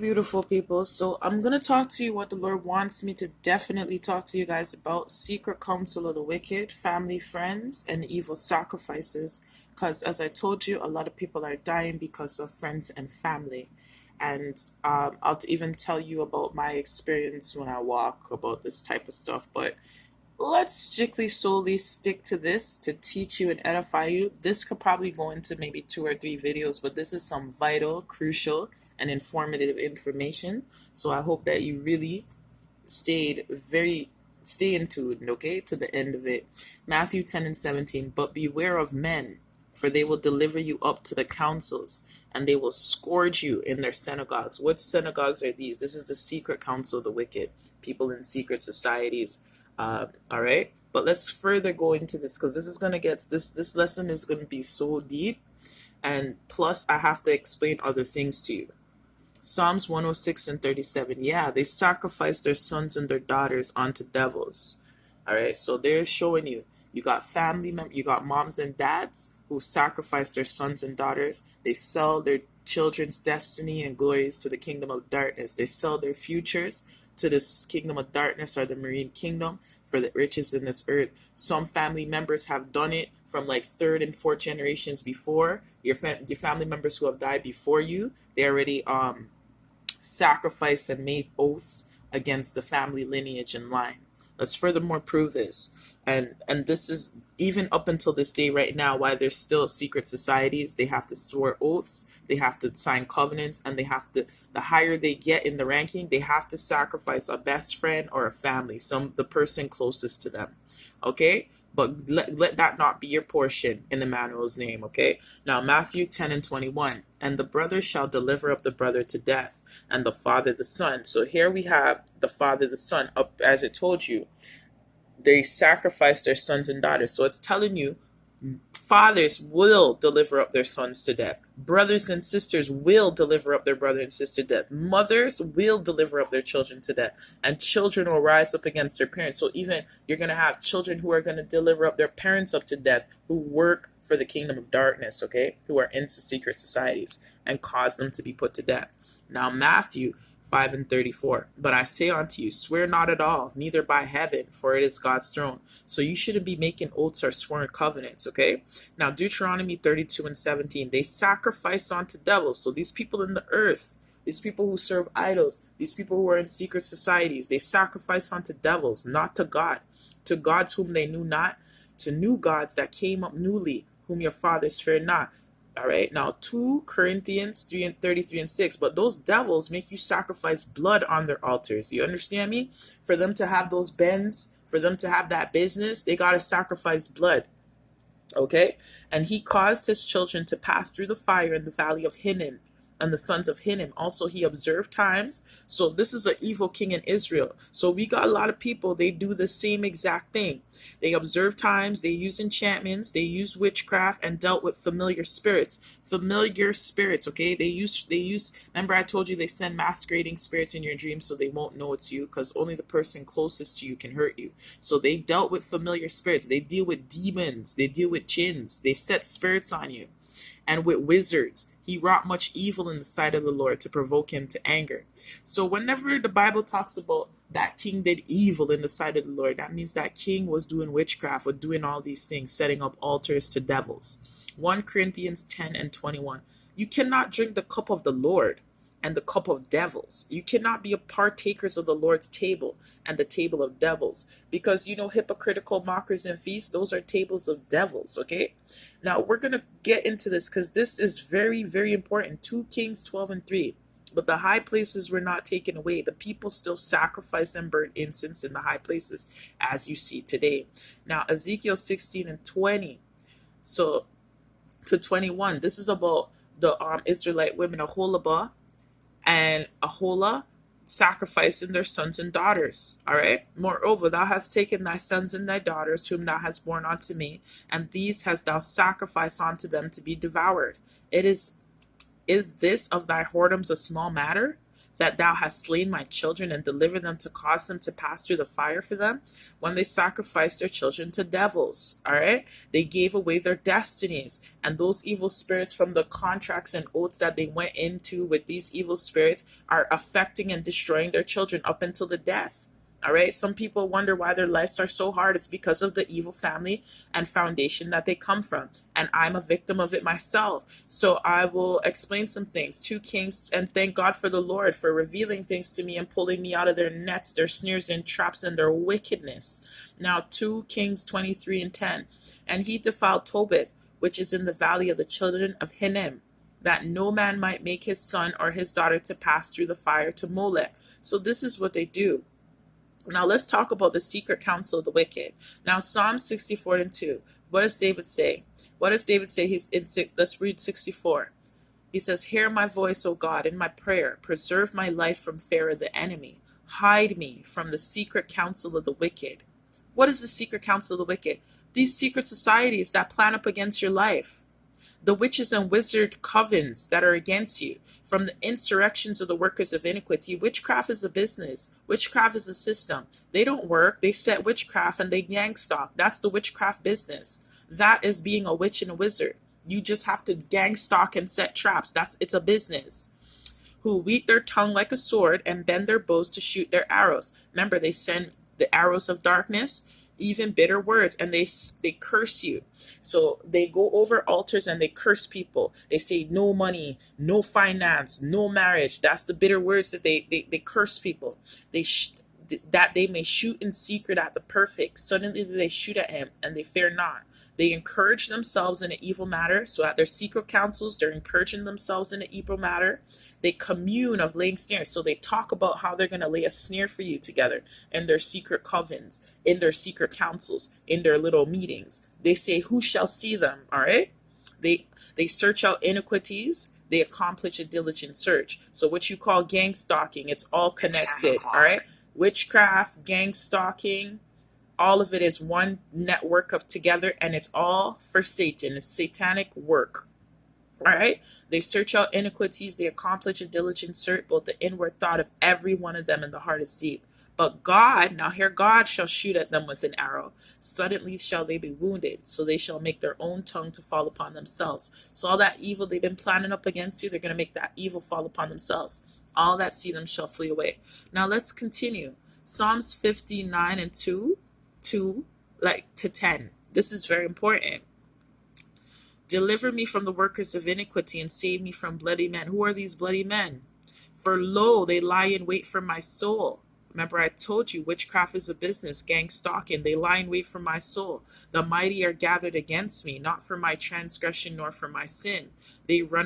beautiful people. So I'm gonna talk to you what the Lord wants me to definitely talk to you guys about: secret counsel of the wicked, family, friends, and evil sacrifices. Because as I told you, a lot of people are dying because of friends and family. And I'll even tell you about my experience when I walk about this type of stuff. But let's strictly solely stick to this to teach you and edify you. This could probably go into maybe two or three videos, but this is some vital, crucial, and informative information. So I hope that you really stay in tune, okay, to the end of it. Matthew 10 and 17. But beware of men, for they will deliver you up to the councils, and they will scourge you in their synagogues. What synagogues are these? This is the secret council of the wicked, people in secret societies. All right, but let's further go into this because this is gonna get this lesson is gonna be so deep, and plus I have to explain other things to you. Psalms 106 and 37. Yeah, they sacrifice their sons and their daughters onto devils. All right, so they're showing you you got family members, you got moms and dads who sacrifice their sons and daughters. They sell their children's destiny and glories to the kingdom of darkness. They sell their futures to this kingdom of darkness or the marine kingdom for the riches in this earth. Some family members have done it from like third and fourth generations before. Your family members who have died before you, they already sacrificed and made oaths against the family lineage and line. Let's furthermore prove this. And this is even up until this day right now, why there's still secret societies. They have to swear oaths, they have to sign covenants, and they have to, the higher they get in the ranking, they have to sacrifice a best friend or a family, the person closest to them. Okay? But let that not be your portion in Emmanuel's name, okay? Now, Matthew 10 and 21. And the brother shall deliver up the brother to death, and the father the son. So here we have the father the son. Up, as it told you, they sacrifice their sons and daughters. So it's telling you fathers will deliver up their sons to death. Brothers and sisters will deliver up their brother and sister to death. Mothers will deliver up their children to death. And children will rise up against their parents. So even you're going to have children who are going to deliver up their parents up to death, who work for the kingdom of darkness, okay? Who are into secret societies and cause them to be put to death. Now, Matthew 5 and 34. But I say unto you, swear not at all, neither by heaven, for it is God's throne. So you shouldn't be making oaths or swearing covenants, okay? Now, Deuteronomy 32 and 17. They sacrifice unto devils. So these people in the earth, these people who serve idols, these people who are in secret societies, they sacrifice unto devils, not to God. To gods whom they knew not, to new gods that came up newly, whom your fathers feared not. All right, now 2 Corinthians 3 and 33 and 6. But those devils make you sacrifice blood on their altars. You understand me? For them to have those bends, for them to have that business, they got to sacrifice blood. Okay? And he caused his children to pass through the fire in the valley of Hinnom, and the sons of Hinnom. Also, he observed times. So this is an evil king in Israel. So we got a lot of people, they do the same exact thing. They observe times, they use enchantments, they use witchcraft, and dealt with familiar spirits. Familiar spirits, okay? They use, remember I told you they send masquerading spirits in your dreams so they won't know it's you, because only the person closest to you can hurt you. So they dealt with familiar spirits. They deal with demons. They deal with jinns. They set spirits on you. And with wizards. He wrought much evil in the sight of the Lord to provoke him to anger. So whenever the Bible talks about that king did evil in the sight of the Lord, that means that king was doing witchcraft or doing all these things, setting up altars to devils. 1 Corinthians 10 and 21. You cannot drink the cup of the Lord and the cup of devils. You cannot be a partakers of the Lord's table and the table of devils, because hypocritical mockers and feasts, those are tables of devils. Okay, now we're gonna get into this because this is very, very important. 2 Kings 12 and 3. But the high places were not taken away. The people still sacrifice and burn incense in the high places, as you see today. Now, Ezekiel 16 and 20. So to 21, this is about the Israelite women, Aholibah and Aholah, sacrificing their sons and daughters. All right. Moreover, thou hast taken thy sons and thy daughters, whom thou hast borne unto me, and these hast thou sacrificed unto them to be devoured. Is this of thy whoredoms a small matter? that thou hast slain my children and delivered them to cause them to pass through the fire for them? When they sacrificed their children to devils, all right? They gave away their destinies, and those evil spirits from the contracts and oaths that they went into with these evil spirits are affecting and destroying their children up until the death. All right. Some people wonder why their lives are so hard. It's because of the evil family and foundation that they come from. And I'm a victim of it myself. So I will explain some things. 2 Kings, and thank God for the Lord for revealing things to me and pulling me out of their nets, their snares and traps, and their wickedness. Now, 2 Kings 23:10. And he defiled Tobit, which is in the valley of the children of Hinnom, that no man might make his son or his daughter to pass through the fire to Molech. So this is what they do. Now let's talk about the secret counsel of the wicked. Now Psalm 64:2. What does David say? What does David say? Let's read 64. He says, "Hear my voice, O God, in my prayer. Preserve my life from fear of the enemy. Hide me from the secret counsel of the wicked." What is the secret counsel of the wicked? These secret societies that plan up against your life. The witches and wizard covens that are against you, from the insurrections of the workers of iniquity. Witchcraft is a business. Witchcraft is a system. They don't work. They set witchcraft and they gang stalk. That's the witchcraft business. That is being a witch and a wizard. You just have to gang stalk and set traps. It's a business. Who wheat their tongue like a sword and bend their bows to shoot their arrows. Remember, they send the arrows of darkness, even bitter words, and they curse you. So they go over altars and they curse people. They say no money, no finance, no marriage. That's the bitter words that they curse people. That they may shoot in secret at the perfect. Suddenly they shoot at him and they fear not. They encourage themselves in an evil matter. So at their secret councils, they're encouraging themselves in an evil matter. They commune of laying snares. So they talk about how they're going to lay a snare for you together in their secret covens, in their secret councils, in their little meetings. They say, who shall see them? All right. They search out iniquities. They accomplish a diligent search. So what you call gang stalking, it's all connected. All right. Witchcraft, gang stalking, all of it is one network of together, and it's all for Satan. It's satanic work. All right. They search out iniquities. They accomplish a diligent search, both the inward thought of every one of them in the heart is deep. But God, now here God shall shoot at them with an arrow. Suddenly shall they be wounded. So they shall make their own tongue to fall upon themselves. So all that evil they've been planning up against you, they're going to make that evil fall upon themselves. All that see them shall flee away. Now let's continue. Psalms 59:2 to 10. This is very important. Deliver me from the workers of iniquity and save me from bloody men. Who are these bloody men? For lo, they lie in wait for my soul. Remember, I told you witchcraft is a business, gang stalking. They lie in wait for my soul. The mighty are gathered against me, not for my transgression nor for my sin. They run